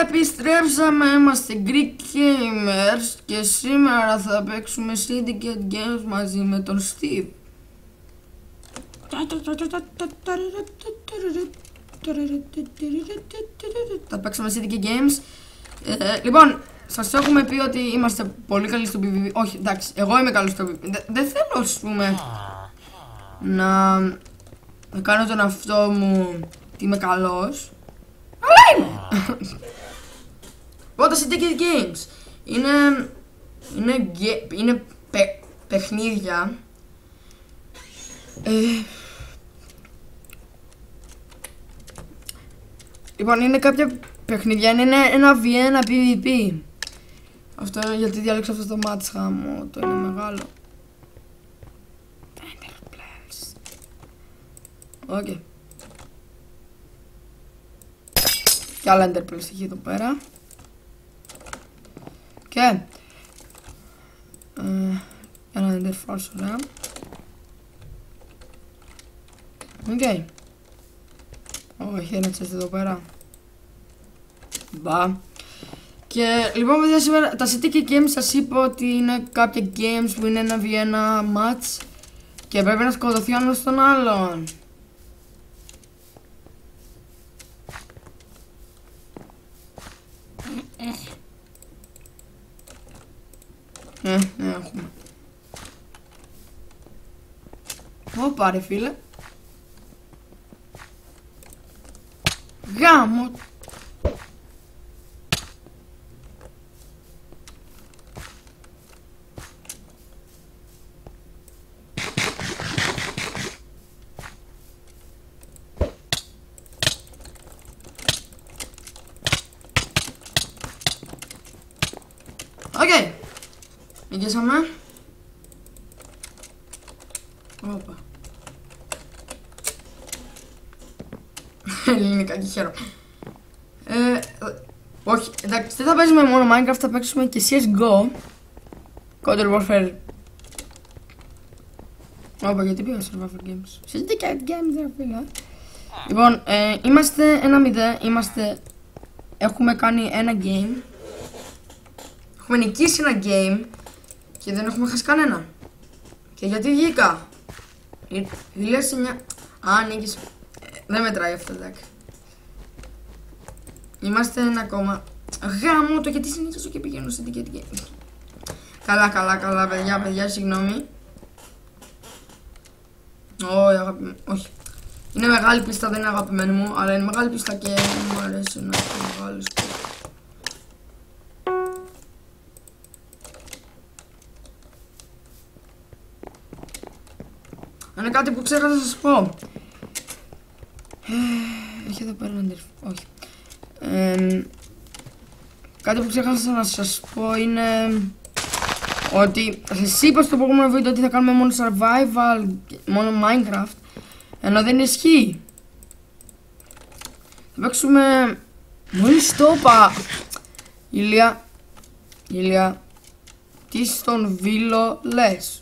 Επιστρέψαμε, είμαστε Greek Gamers και σήμερα θα παίξουμε Syndicate Games μαζί με τον Steve. Θα παίξουμε Syndicate Games. Λοιπόν, σας έχουμε πει ότι είμαστε πολύ καλοί στο PvP. Όχι, εντάξει, εγώ είμαι καλός στο PvP. Δεν θέλω, ας πούμε, να κάνω τον αυτό μου ότι είμαι καλός. Αλλά είμαι! Οπότε Syndicate Games είναι παιχνίδια λοιπόν, είναι κάποια παιχνίδια, είναι ένα V1 PvP. Αυτό γιατί διάλεξα αυτό το match χάμω, το είναι μεγάλο. Οκ. Και άλλα Enterprise έχει εδώ πέρα. Και ένα Enterprise, ωραία. Οκ. Όχι, ένα chest εδώ πέρα. Μπα. Και λοιπόν, παιδιά, σήμερα τα Syndicate Games σας είπα ότι είναι κάποια games που είναι ένα V1 match και πρέπει να σκοτωθεί ο ένας τον άλλον. Ναι, έχουμε. Ωπα ρε φίλε. Γάμο. Οκ. Νικήσαμε. Όπα. Ελληνικά και χαίρομαι. Όχι, εντάξει, δεν θα παίζουμε μόνο Minecraft, θα παίξουμε και CSGO. Counter Warfare. Όπα, γιατί πήγα Survivor Games. Syndicate Games, δεν φίλε. Λοιπόν, είμαστε 1-0, έχουμε κάνει ένα game. Έχουμε νικήσει ένα game και δεν έχουμε χάσει κανένα. Και γιατί βγήκα. 2009. Α, νίκησε. Δεν μετράει αυτό, εντάξει. Είμαστε ένα ακόμα. Γάμο το, γιατί συνήθως και πηγαίνω σε Syndicate Games. Καλά, παιδιά, συγγνώμη. Όχι, αγαπημένο. Όχι. Είναι μεγάλη πίστα, δεν είναι αγαπημένο μου, αλλά είναι μεγάλη πίστα και μου αρέσει να είναι μεγάλη πίστα. Είναι κάτι που ξέχασα να σας πω. Έχει εδώ πέρα ένα όχι. Κάτι που ξέχασα να σας πω είναι ότι σας είπα στο προηγούμενο βίντεο ότι θα κάνουμε μόνο survival, μόνο Minecraft, ενώ δεν ισχύει. Θα παίξουμε μόλις το είπα. Ηλία, τι στον βίλο λες?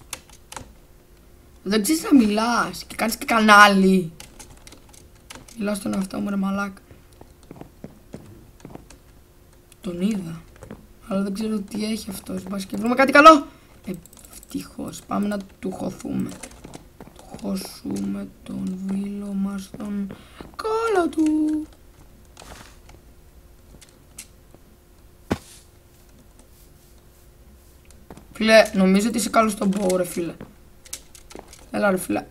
Δεν ξέρεις να μιλάς και κάνεις και κανάλι. Μιλάω στον εαυτό μου, ρε μαλάκα. Τον είδα, αλλά δεν ξέρω τι έχει αυτός. Μπας και βρούμε κάτι καλό. Ευτυχώς, πάμε να του χωθούμε. Του χώσουμε τον βίλο μας, τον κόλο του. Φίλε, νομίζω ότι είσαι καλός στον bow, ρε φίλε. Έλα ρε φίλε.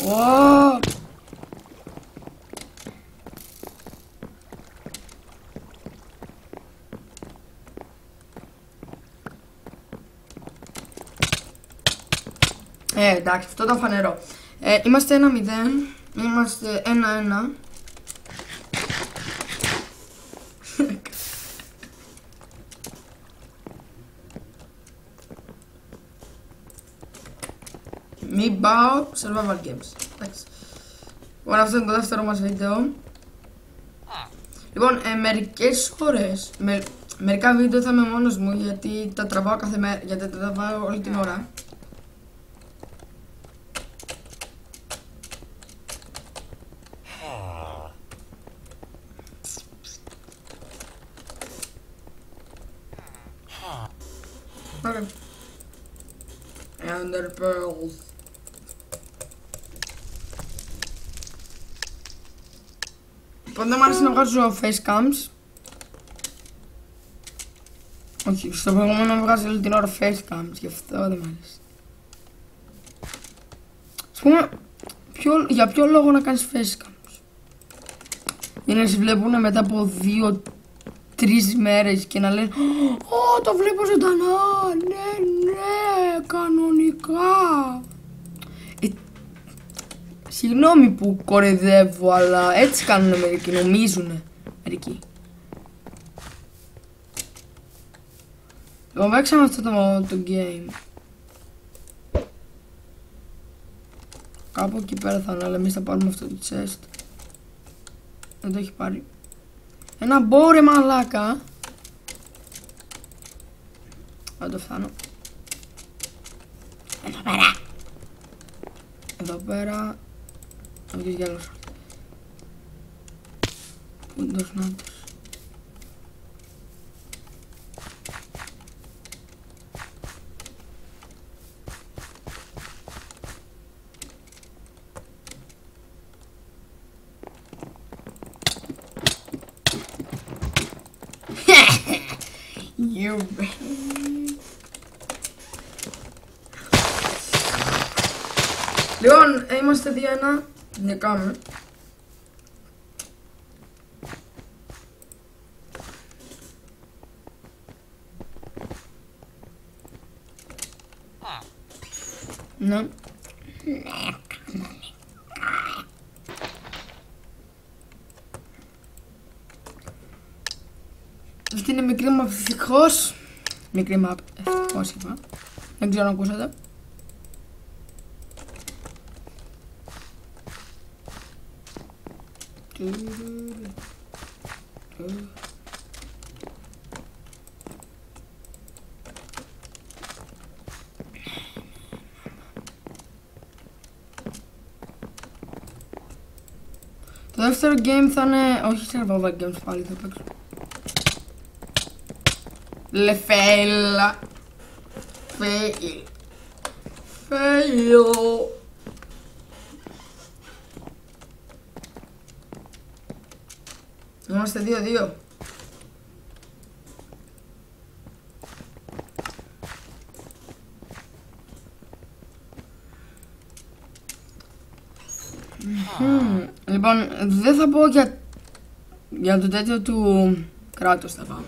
Ωωωωω. Εντάξει, αυτό ήταν φανερό. Είμαστε 1-0. Είμαστε 1-1. Μην πάω survival games. Εντάξει. Λοιπόν, αυτό είναι το δεύτερο μας βίντεο. Λοιπόν, μερικές φορές, μερικά βίντεο θα είμαι μόνος μου γιατί τα τραβάω κάθε μέρα, γιατί τα τραβάω όλη την ώρα. Ender pearls. Λοιπόν, δεν μ' άρεσε να βγάζω facecams. Όχι, στο προηγούμενο βγάζω όλη την ώρα facecams, γι' αυτό δεν μ' άρεσε. Ας πούμε, για ποιο λόγο να κάνεις facecams? Για να σε βλέπουν μετά από 2-3 μέρες και να λένε «Ω, το βλέπω ζωντανά, ναι, κανονικά». Συγγνώμη που κορεδεύω, αλλά έτσι κάνουν μερικοί, νομίζουνε μερικοί. Λοιπόν, παίξαμε αυτό το game. Κάπου εκεί πέρα θα είναι, αλλά εμείς θα πάρουμε αυτό το chest. Δεν το έχει πάρει. Ένα μπόρε μαλάκα. Δεν το φτάνω. Εδώ πέρα. Εδώ πέρα. Να βγεις γέλος. Πού είναι το σνάτος? You Λοιπόν, είμαστε 2-1. Νικάμε. Ναι. Αυτή είναι μικρή map ευτυχώς. Μικρή map ευτυχώς είπα. Δεν ξέρω αν ακούσατε. Το δεύτερο game θα είναι... όχι survival games πάλι θα παίξω. Λεφέλα. Fail. Fail. Είμαστε 2-2. Λοιπόν, δεν θα πω για το τέτοιο του κράτους θα πάμε.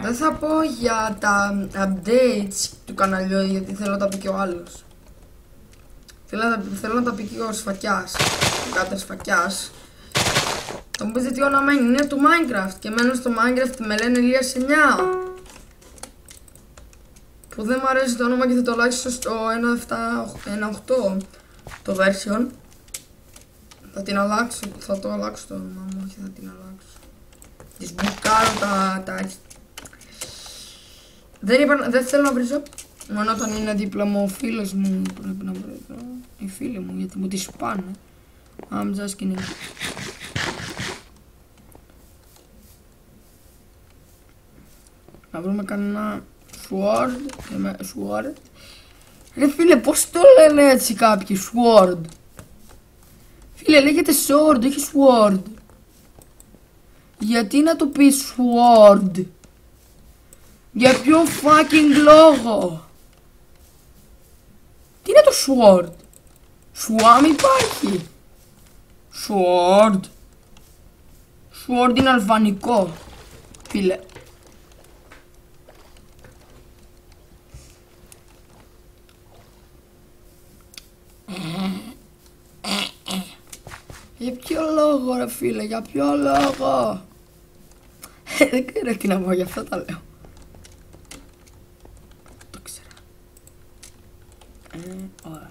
Δεν θα πω για τα updates του καναλιού γιατί θέλω να τα πει και ο άλλος. Θέλω να τα πει και ο Σφακιάς, ο Κάτερ Σφακιάς. Θα μου πείτε τι όνομα είναι του Minecraft και μένω στο Minecraft με λένε Ηλίας 9. Που δεν μου αρέσει το όνομα και θα το αλλάξω στο 1.8 το version. Θα το αλλάξω το όνομα μου, όχι θα την αλλάξω. Τις μπουκάρω τα... Δεν θέλω να βρίζω. Μόνο όταν είναι δίπλα μου ο φίλος μου πρέπει να βρίζω. Οι φίλοι μου γιατί μου τις πάνε. I'm just kidding. Να βρούμε κανένα sword. Ρε φίλε, πώς το λένε έτσι κάποιοι sword? Φίλε, λέγεται sword, όχι sword. Γιατί να το πεις sword? Για ποιο fucking λόγο? Τι είναι το sword? Swam υπάρχει. Sword. Sword είναι αλβανικό. Φίλε. Για ποιο λόγο ρε φίλε, για ποιο λόγο? Δεν ξέρω τι να πω, γι' αυτό τα λέω. Το ξέρω. Ωραία.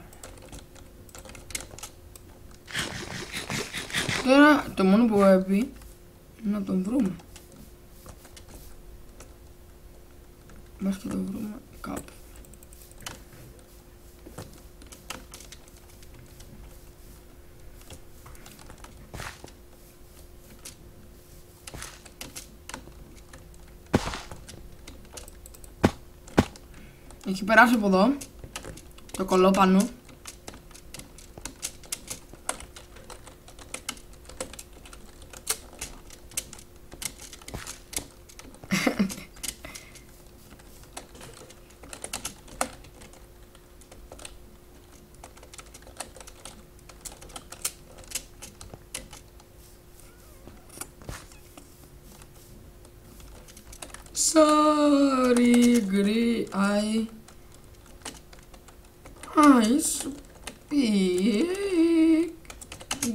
Τώρα το μόνο που πρέπει είναι να τον βρούμε. Μας και τον βρούμε κάπου. Έχει περάσει από εδώ. Το κολόπανο. Sorry, Greek. I speak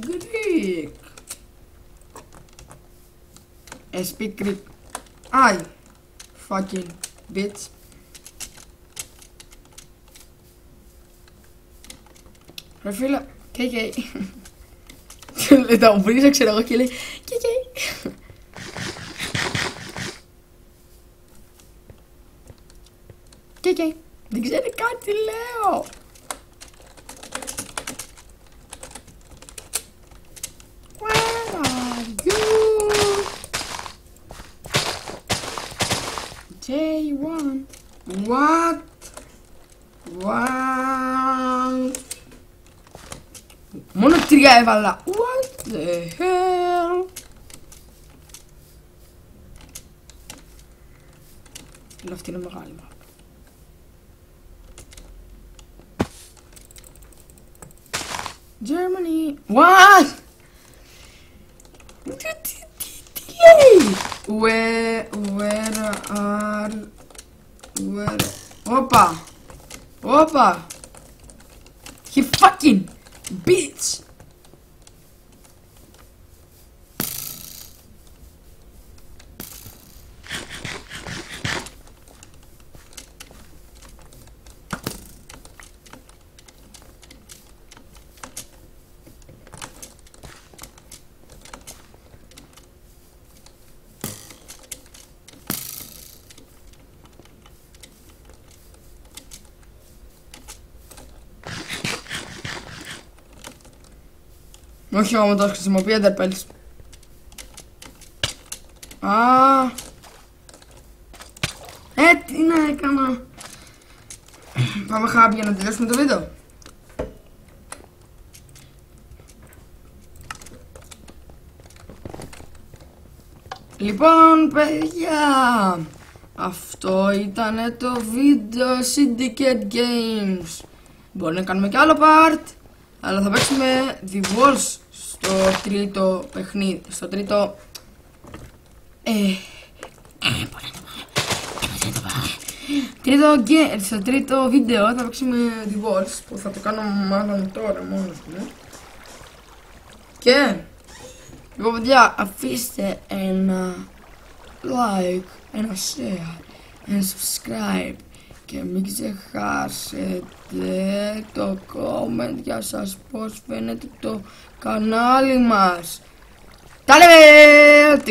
Greek. I speak Greek. I fucking bitch. Ρε φίλε, KK. Τα βρίζα ξέρω εγώ και λέει KK. KK. Δεν ξέρει κάτι λέω. Where are you? J1. What? What? Μόνο 3 έβαλα. What the hell? Λέω αυτή είναι μεγάλη μάπα. Germany. What? Τι λέει? Where are... Όπα. Όπα. He fucking bitch. Όχι όμως το χρησιμοποιεί Enderpearls. Τι να έκανα. Πάμε χάπι για να τελειώσουμε το βίντεο. Λοιπόν παιδιά, αυτό ήταν το βίντεο Syndicate Games. Μπορεί να κάνουμε και άλλο part, αλλά θα παίξουμε The Walls στο τρίτο παιχνίδι, στο τρίτο... στο τρίτο βίντεο θα παίξουμε The Walls, που θα το κάνω μάλλον τώρα μόνος μου. Και λοιπόν παιδιά, αφήστε ένα like, ένα share, ένα subscribe και μην ξεχάσετε το comment για σας πως φαίνεται το κανάλι μας. Τα λέμε!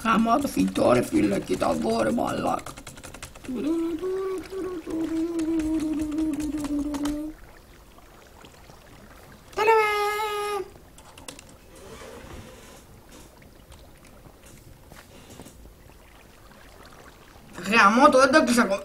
Γαμώ το φυτό ρε φίλε, κοίτα εδώ ρε μαλάκα. Τα λέμε! Γαμώ το, δεν το έκλεισα ακόμα.